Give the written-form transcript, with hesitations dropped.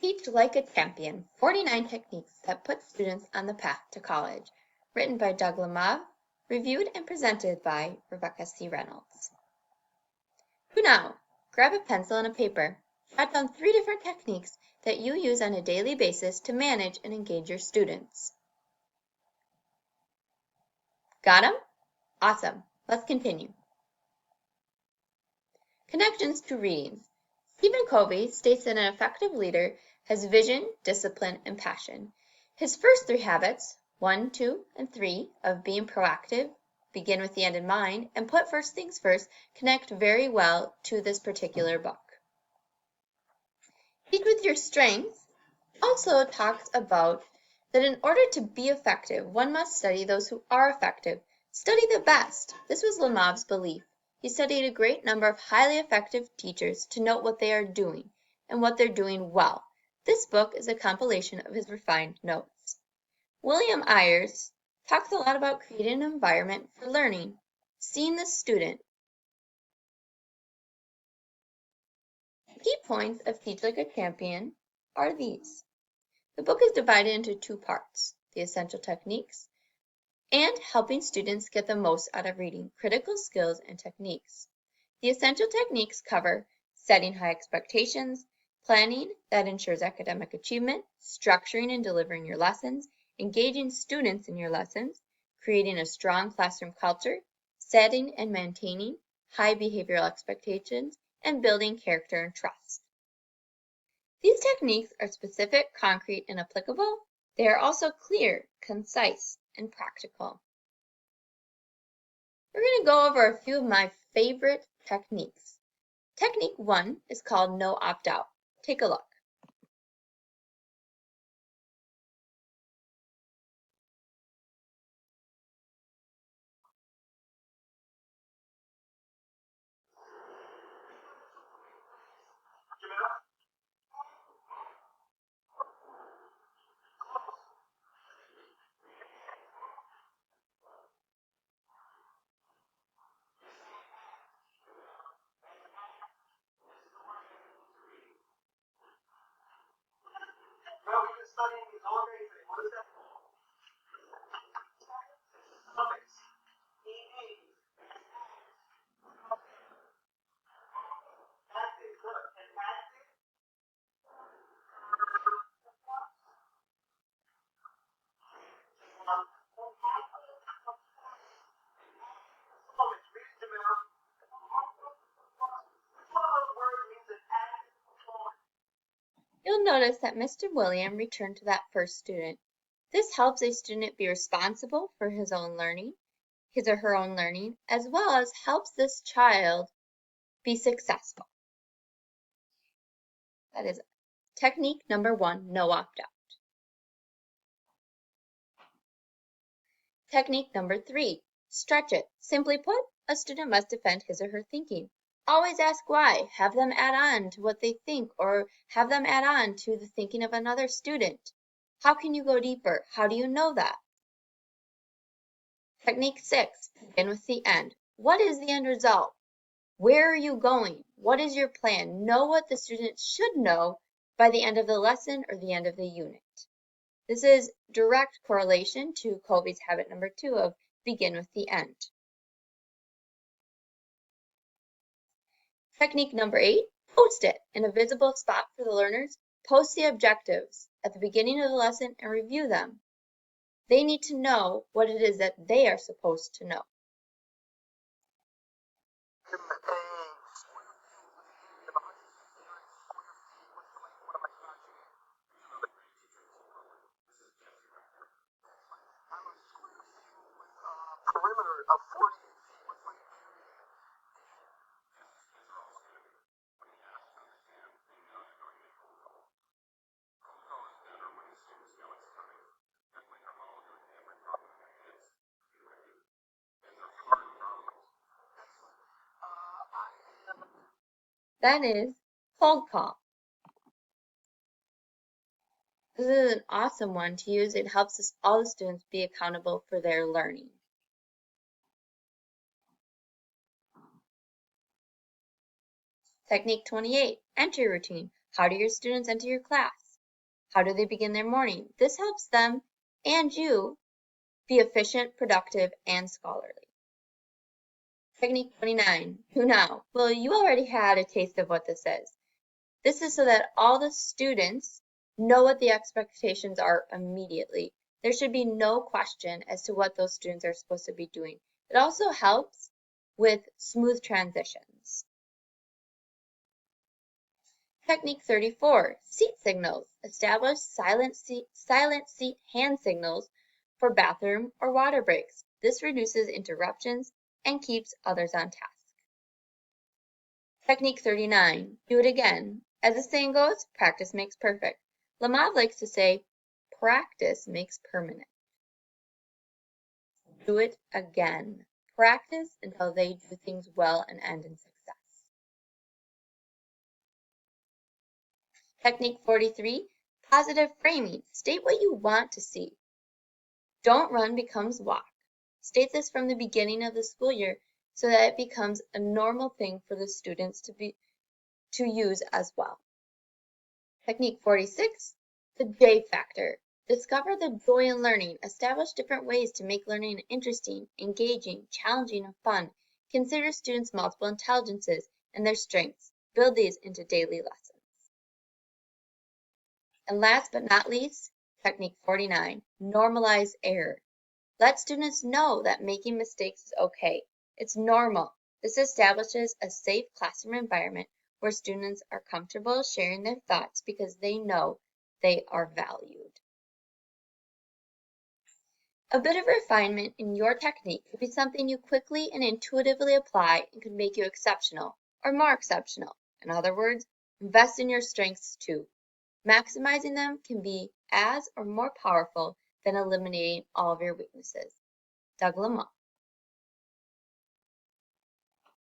Teach Like a Champion, 49 Techniques That Put Students on the Path to College, written by Doug Lemov, reviewed and presented by Rebecca C. Reynolds. Who now? Grab a pencil and a paper. Jot down 3 different techniques that you use on a daily basis to manage and engage your students. Got them? Awesome. Let's continue. Connections to readings. Stephen Covey states that an effective leader has vision, discipline, and passion. His first 3 habits, 1, 2, and 3, of being proactive, begin with the end in mind, and put first things first, connect very well to this particular book. Teach with your strengths also talks about that in order to be effective, one must study those who are effective. Study the best. This was Lemov's belief. He studied a great number of highly effective teachers to note what they are doing and what they're doing well. This book is a compilation of his refined notes. William Ayers talks a lot about creating an environment for learning, seeing the student. Key points of Teach Like a Champion are these. The book is divided into 2 parts, the essential techniques and helping students get the most out of reading, critical skills and techniques. The essential techniques cover setting high expectations, planning that ensures academic achievement, structuring and delivering your lessons, engaging students in your lessons, creating a strong classroom culture, setting and maintaining high behavioral expectations, and building character and trust. These techniques are specific, concrete, and applicable. They are also clear, concise, and practical. We're going to go over a few of my favorite techniques. Technique 1 is called no opt-out. Take a look. You'll notice that Mr. William returned to that first student. This helps a student be responsible for his or her own learning, as well as helps this child be successful. That is technique number 1, no opt-out. Technique number 3, stretch it. Simply put, a student must defend his or her thinking. Always ask why. Have them add on to what they think or have them add on to the thinking of another student. How can you go deeper? How do you know that? Technique 6, begin with the end. What is the end result? Where are you going? What is your plan? Know what the student should know by the end of the lesson or the end of the unit. This is direct correlation to Covey's habit number 2 of begin with the end. Technique number 8, post it in a visible spot for the learners. Post the objectives at the beginning of the lesson and review them. They need to know what it is that they are supposed to know. That is cold call. This is an awesome one to use. It helps all the students be accountable for their learning. Technique 28, entry routine. How do your students enter your class? How do they begin their morning? This helps them and you be efficient, productive, and scholarly. Technique 29, who now? Well, you already had a taste of what this is. This is so that all the students know what the expectations are immediately. There should be no question as to what those students are supposed to be doing. It also helps with smooth transitions. Technique 34, seat signals. Establish silent seat hand signals for bathroom or water breaks. This reduces interruptions and keeps others on task. Technique 39, do it again. As the saying goes, practice makes perfect. Lamov likes to say, practice makes permanent. Do it again. Practice until they do things well and end in success. Technique 43, positive framing. State what you want to see. Don't run becomes walk. State this from the beginning of the school year so that it becomes a normal thing for the students to use as well. Technique 46, the J factor. Discover the joy in learning. Establish different ways to make learning interesting, engaging, challenging, and fun. Consider students' multiple intelligences and their strengths. Build these into daily lessons. And last but not least, Technique 49, normalize error. Let students know that making mistakes is okay. It's normal. This establishes a safe classroom environment where students are comfortable sharing their thoughts because they know they are valued. A bit of refinement in your technique could be something you quickly and intuitively apply and could make you exceptional or more exceptional. In other words, invest in your strengths too. Maximizing them can be as or more powerful than eliminating all of your weaknesses. Doug Lamont.